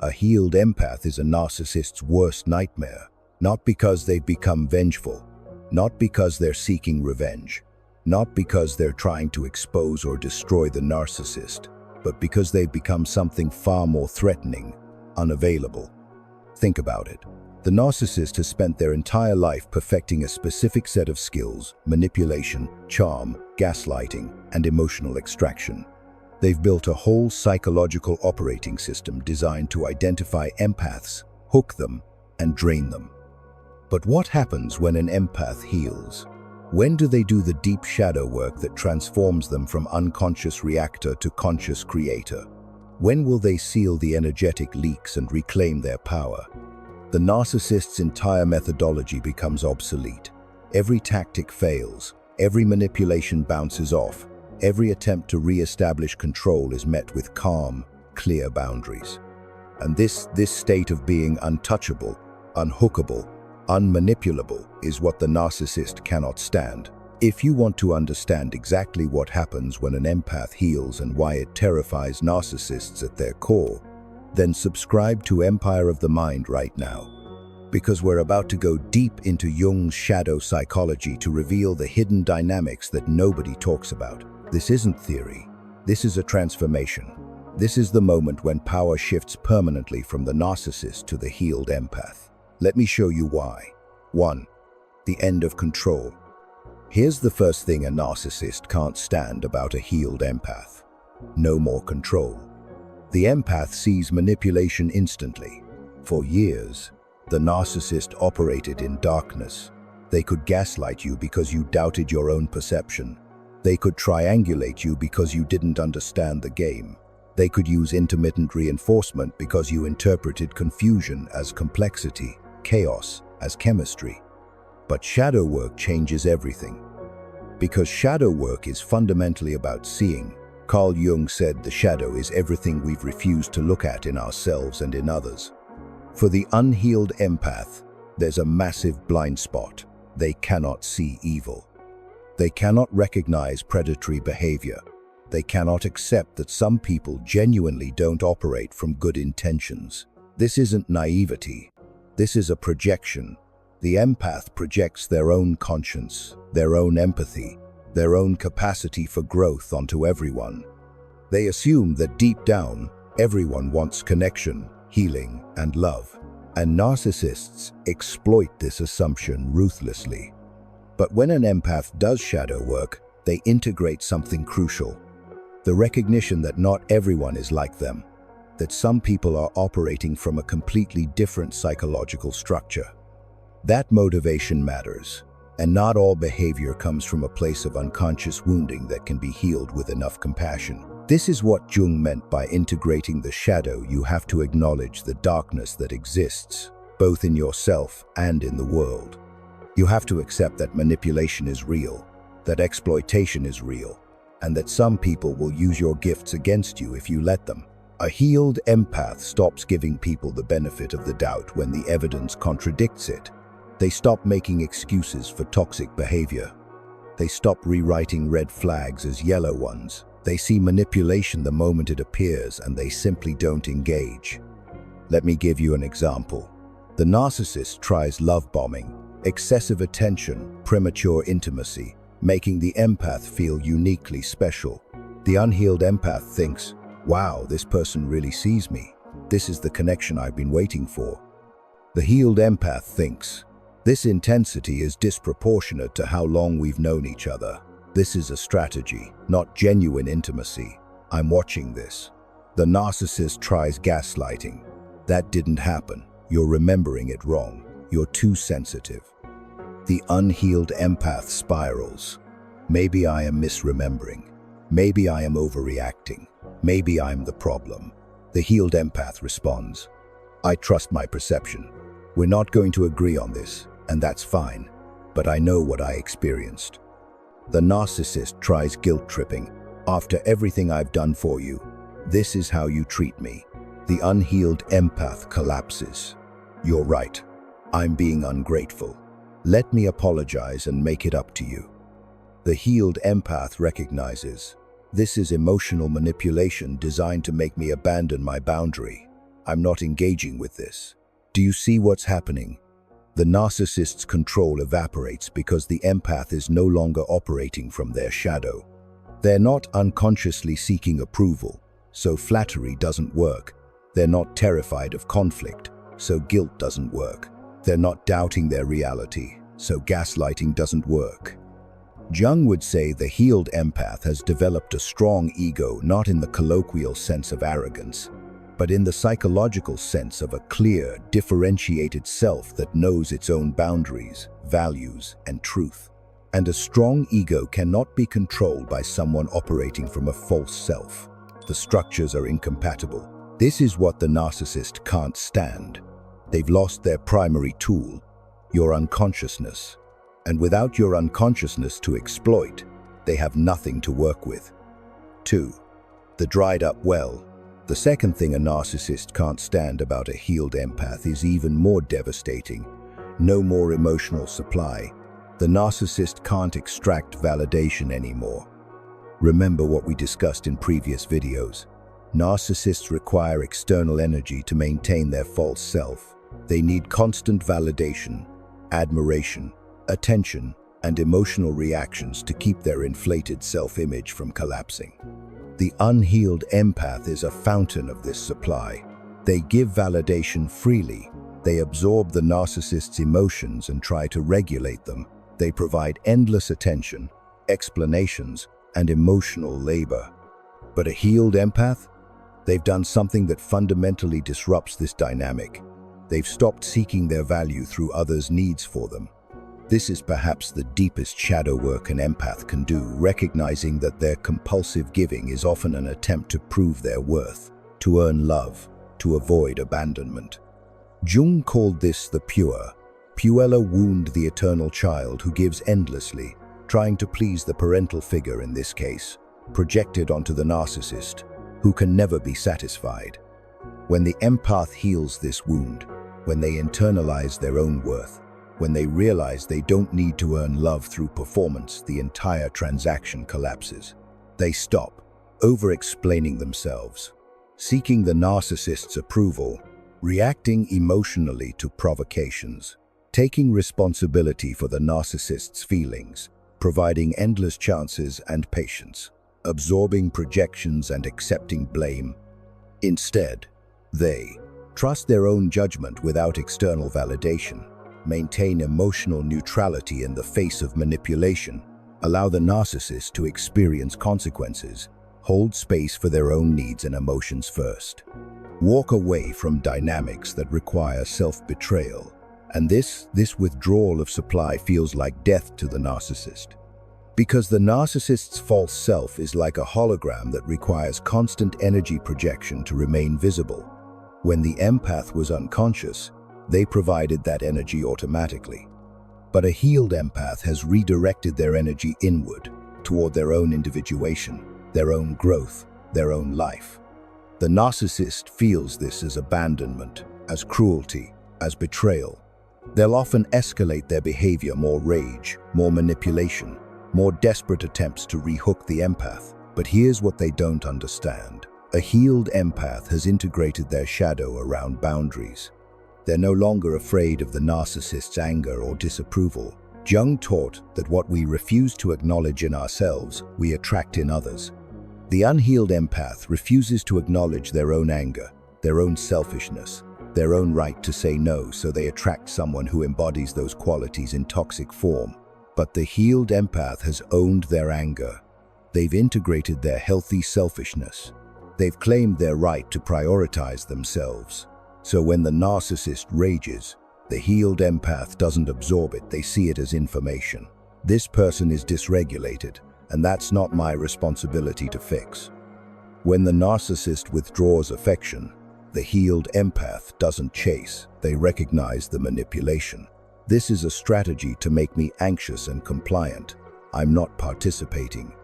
A healed empath is a narcissist's worst nightmare, not because they've become vengeful, not because they're seeking revenge, not because they're trying to expose or destroy the narcissist, but because they've become something far more threatening, unavailable. Think about it. The narcissist has spent their entire life perfecting a specific set of skills: manipulation, charm, gaslighting, and emotional extraction. They've built a whole psychological operating system designed to identify empaths, hook them, and drain them. But what happens when an empath heals? When do they do the deep shadow work that transforms them from unconscious reactor to conscious creator? When will they seal the energetic leaks and reclaim their power? The narcissist's entire methodology becomes obsolete. Every tactic fails, every manipulation bounces off, every attempt to re-establish control is met with calm, clear boundaries. And this state of being untouchable, unhookable, unmanipulable is what the narcissist cannot stand. If you want to understand exactly what happens when an empath heals and why it terrifies narcissists at their core, then subscribe to Empire of the Mind right now, because we're about to go deep into Jung's shadow psychology to reveal the hidden dynamics that nobody talks about. This isn't theory. This is a transformation. This is the moment when power shifts permanently from the narcissist to the healed empath. Let me show you why. 1. The end of control. Here's the first thing a narcissist can't stand about a healed empath: no more control. The empath sees manipulation instantly. For years, the narcissist operated in darkness. They could gaslight you because you doubted your own perception. They could triangulate you because you didn't understand the game. They could use intermittent reinforcement because you interpreted confusion as complexity, chaos as chemistry. But shadow work changes everything. Because shadow work is fundamentally about seeing. Carl Jung said the shadow is everything we've refused to look at in ourselves and in others. For the unhealed empath, there's a massive blind spot. They cannot see evil. They cannot recognize predatory behavior. They cannot accept that some people genuinely don't operate from good intentions. This isn't naivety. This is a projection. The empath projects their own conscience, their own empathy, their own capacity for growth onto everyone. They assume that deep down, everyone wants connection, healing, and love. And narcissists exploit this assumption ruthlessly. But when an empath does shadow work, they integrate something crucial: the recognition that not everyone is like them, that some people are operating from a completely different psychological structure. That motivation matters, and not all behavior comes from a place of unconscious wounding that can be healed with enough compassion. This is what Jung meant by integrating the shadow. You have to acknowledge the darkness that exists, both in yourself and in the world. You have to accept that manipulation is real, that exploitation is real, and that some people will use your gifts against you if you let them. A healed empath stops giving people the benefit of the doubt when the evidence contradicts it. They stop making excuses for toxic behavior. They stop rewriting red flags as yellow ones. They see manipulation the moment it appears, and they simply don't engage. Let me give you an example. The narcissist tries love bombing, excessive attention, premature intimacy, making the empath feel uniquely special. The unhealed empath thinks, "Wow, this person really sees me. This is the connection I've been waiting for." The healed empath thinks, "This intensity is disproportionate to how long we've known each other. This is a strategy, not genuine intimacy. I'm watching this." The narcissist tries gaslighting. "That didn't happen. You're remembering it wrong. You're too sensitive." The unhealed empath spirals. "Maybe I am misremembering. Maybe I am overreacting. Maybe I'm the problem." The healed empath responds, "I trust my perception. We're not going to agree on this, and that's fine, but I know what I experienced." The narcissist tries guilt-tripping. "After everything I've done for you, this is how you treat me." The unhealed empath collapses. "You're right. I'm being ungrateful. Let me apologize and make it up to you." The healed empath recognizes, this is emotional manipulation designed to make me abandon my boundary. I'm not engaging with this. Do you see what's happening? The narcissist's control evaporates because the empath is no longer operating from their shadow. They're not unconsciously seeking approval, so flattery doesn't work. They're not terrified of conflict, so guilt doesn't work. They're not doubting their reality, so gaslighting doesn't work. Jung would say the healed empath has developed a strong ego, not in the colloquial sense of arrogance, but in the psychological sense of a clear, differentiated self that knows its own boundaries, values, and truth. And a strong ego cannot be controlled by someone operating from a false self. The structures are incompatible. This is what the narcissist can't stand. They've lost their primary tool, your unconsciousness. And without your unconsciousness to exploit, they have nothing to work with. 2. The dried up well. The second thing a narcissist can't stand about a healed empath is even more devastating. No more emotional supply. The narcissist can't extract validation anymore. Remember what we discussed in previous videos. Narcissists require external energy to maintain their false self. They need constant validation, admiration, attention, and emotional reactions to keep their inflated self-image from collapsing. The unhealed empath is a fountain of this supply. They give validation freely. They absorb the narcissist's emotions and try to regulate them. They provide endless attention, explanations, and emotional labor. But a healed empath? They've done something that fundamentally disrupts this dynamic. They've stopped seeking their value through others' needs for them. This is perhaps the deepest shadow work an empath can do, recognizing that their compulsive giving is often an attempt to prove their worth, to earn love, to avoid abandonment. Jung called this the puella wound, the eternal child who gives endlessly, trying to please the parental figure in this case, projected onto the narcissist, who can never be satisfied. When the empath heals this wound, when they internalize their own worth, when they realize they don't need to earn love through performance, the entire transaction collapses. They stop over-explaining themselves, seeking the narcissist's approval, reacting emotionally to provocations, taking responsibility for the narcissist's feelings, providing endless chances and patience, absorbing projections and accepting blame. Instead, they trust their own judgment without external validation, maintain emotional neutrality in the face of manipulation, allow the narcissist to experience consequences, hold space for their own needs and emotions first. Walk away from dynamics that require self-betrayal, and this withdrawal of supply feels like death to the narcissist. Because the narcissist's false self is like a hologram that requires constant energy projection to remain visible. When the empath was unconscious, they provided that energy automatically. But a healed empath has redirected their energy inward, toward their own individuation, their own growth, their own life. The narcissist feels this as abandonment, as cruelty, as betrayal. They'll often escalate their behavior, more rage, more manipulation, more desperate attempts to rehook the empath. But here's what they don't understand. A healed empath has integrated their shadow around boundaries. They're no longer afraid of the narcissist's anger or disapproval. Jung taught that what we refuse to acknowledge in ourselves, we attract in others. The unhealed empath refuses to acknowledge their own anger, their own selfishness, their own right to say no, so they attract someone who embodies those qualities in toxic form. But the healed empath has owned their anger. They've integrated their healthy selfishness. They've claimed their right to prioritize themselves. So when the narcissist rages, the healed empath doesn't absorb it, they see it as information. This person is dysregulated, and that's not my responsibility to fix. When the narcissist withdraws affection, the healed empath doesn't chase, they recognize the manipulation. This is a strategy to make me anxious and compliant. I'm not participating.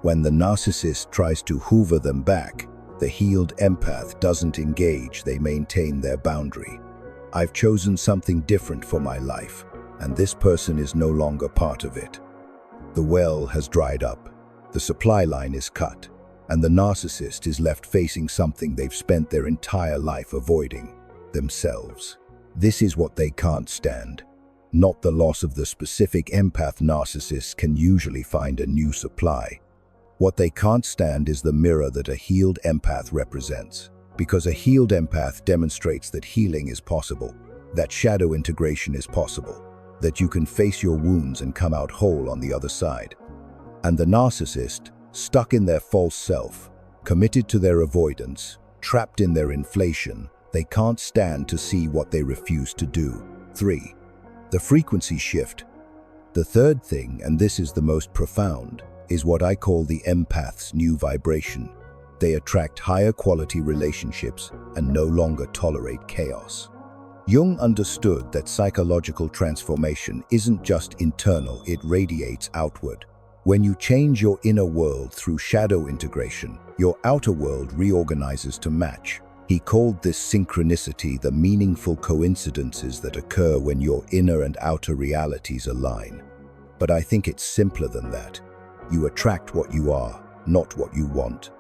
When the narcissist tries to hoover them back, the healed empath doesn't engage, they maintain their boundary. I've chosen something different for my life, and this person is no longer part of it. The well has dried up, the supply line is cut, and the narcissist is left facing something they've spent their entire life avoiding: themselves. This is what they can't stand. Not the loss of the specific empath. Narcissists can usually find a new supply. What they can't stand is the mirror that a healed empath represents. Because a healed empath demonstrates that healing is possible, that shadow integration is possible, that you can face your wounds and come out whole on the other side. And the narcissist, stuck in their false self, committed to their avoidance, trapped in their inflation, they can't stand to see what they refuse to do. 3. The frequency shift. The third thing, and this is the most profound, is what I call the empath's new vibration. They attract higher quality relationships and no longer tolerate chaos. Jung understood that psychological transformation isn't just internal, it radiates outward. When you change your inner world through shadow integration, your outer world reorganizes to match. He called this synchronicity, the meaningful coincidences that occur when your inner and outer realities align. But I think it's simpler than that. You attract what you are, not what you want.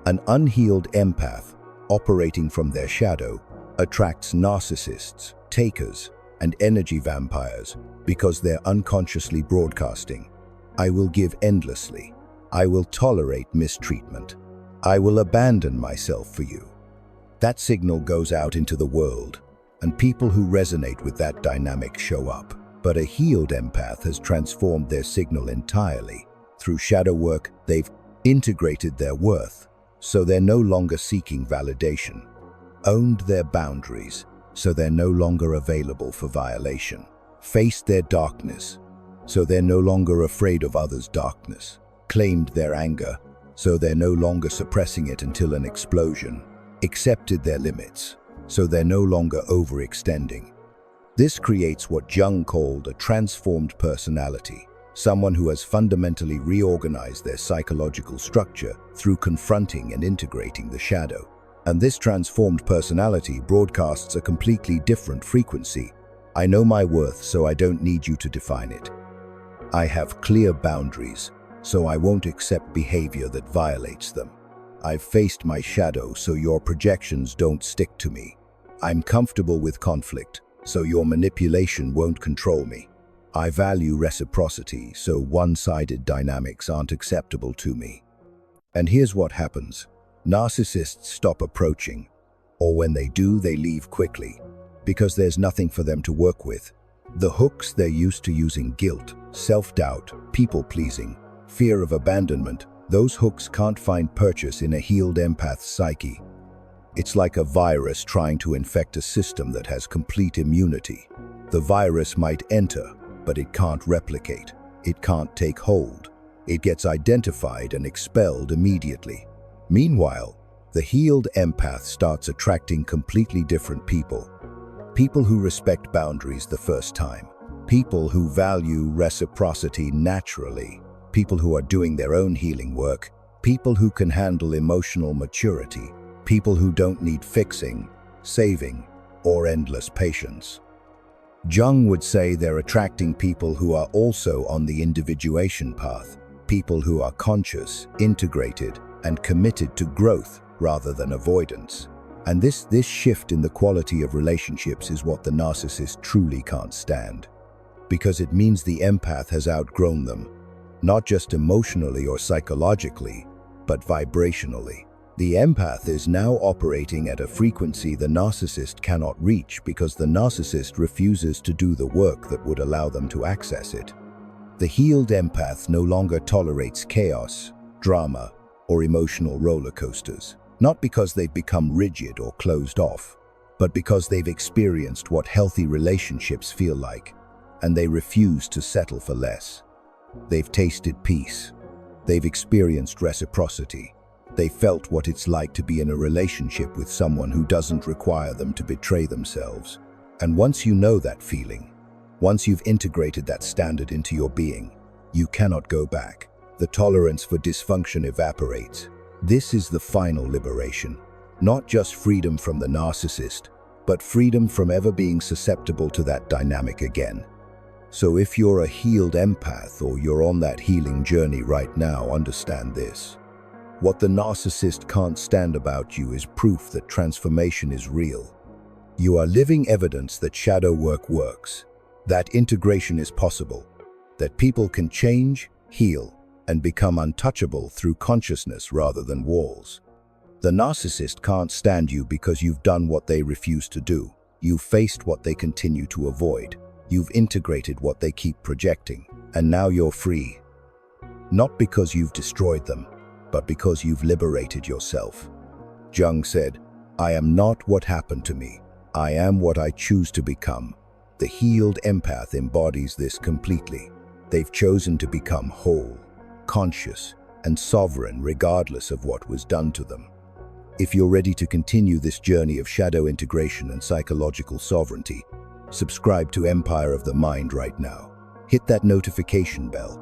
An unhealed empath, operating from their shadow, attracts narcissists, takers, and energy vampires because they're unconsciously broadcasting: I will give endlessly. I will tolerate mistreatment. I will abandon myself for you. That signal goes out into the world, and people who resonate with that dynamic show up. But a healed empath has transformed their signal entirely. Through shadow work, they've integrated their worth, so they're no longer seeking validation, owned their boundaries, so they're no longer available for violation, faced their darkness, so they're no longer afraid of others' darkness, claimed their anger, so they're no longer suppressing it until an explosion, accepted their limits, so they're no longer overextending. This creates what Jung called a transformed personality, someone who has fundamentally reorganized their psychological structure through confronting and integrating the shadow. And this transformed personality broadcasts a completely different frequency. I know my worth, so I don't need you to define it. I have clear boundaries, so I won't accept behavior that violates them. I've faced my shadow, so your projections don't stick to me. I'm comfortable with conflict, so your manipulation won't control me. I value reciprocity, so one-sided dynamics aren't acceptable to me. And here's what happens. Narcissists stop approaching, or when they do, they leave quickly, because there's nothing for them to work with. The hooks they're used to using: guilt, self-doubt, people-pleasing, fear of abandonment, those hooks can't find purchase in a healed empath's psyche. It's like a virus trying to infect a system that has complete immunity. The virus might enter, but it can't replicate. It can't take hold. It gets identified and expelled immediately. Meanwhile, the healed empath starts attracting completely different people. People who respect boundaries the first time. People who value reciprocity naturally. People who are doing their own healing work. People who can handle emotional maturity. People who don't need fixing, saving, or endless patience. Jung would say they're attracting people who are also on the individuation path. People who are conscious, integrated, and committed to growth rather than avoidance. And this shift in the quality of relationships is what the narcissist truly can't stand. Because it means the empath has outgrown them, not just emotionally or psychologically, but vibrationally. The empath is now operating at a frequency the narcissist cannot reach because the narcissist refuses to do the work that would allow them to access it. The healed empath no longer tolerates chaos, drama, or emotional roller coasters. Not because they've become rigid or closed off, but because they've experienced what healthy relationships feel like, and they refuse to settle for less. They've tasted peace. They've experienced reciprocity. They felt what it's like to be in a relationship with someone who doesn't require them to betray themselves. And once you know that feeling, once you've integrated that standard into your being, you cannot go back. The tolerance for dysfunction evaporates. This is the final liberation. Not just freedom from the narcissist, but freedom from ever being susceptible to that dynamic again. So if you're a healed empath or you're on that healing journey right now, understand this. What the narcissist can't stand about you is proof that transformation is real. You are living evidence that shadow work works, that integration is possible, that people can change, heal, and become untouchable through consciousness rather than walls. The narcissist can't stand you because you've done what they refuse to do. You've faced what they continue to avoid. You've integrated what they keep projecting, and now you're free. Not because you've destroyed them, but because you've liberated yourself. Jung said, "I am not what happened to me. I am what I choose to become." The healed empath embodies this completely. They've chosen to become whole, conscious, and sovereign regardless of what was done to them. If you're ready to continue this journey of shadow integration and psychological sovereignty, subscribe to Empire of the Mind right now. Hit that notification bell,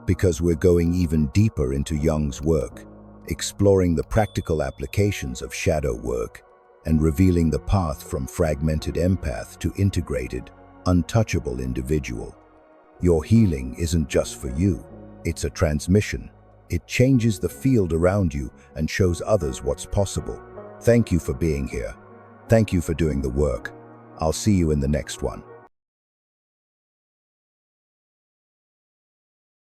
because we're going even deeper into Jung's work, exploring the practical applications of shadow work and revealing the path from fragmented empath to integrated, untouchable individual. Your healing isn't just for you, it's a transmission. It changes the field around you and shows others what's possible. Thank you for being here. Thank you for doing the work. I'll see you in the next one.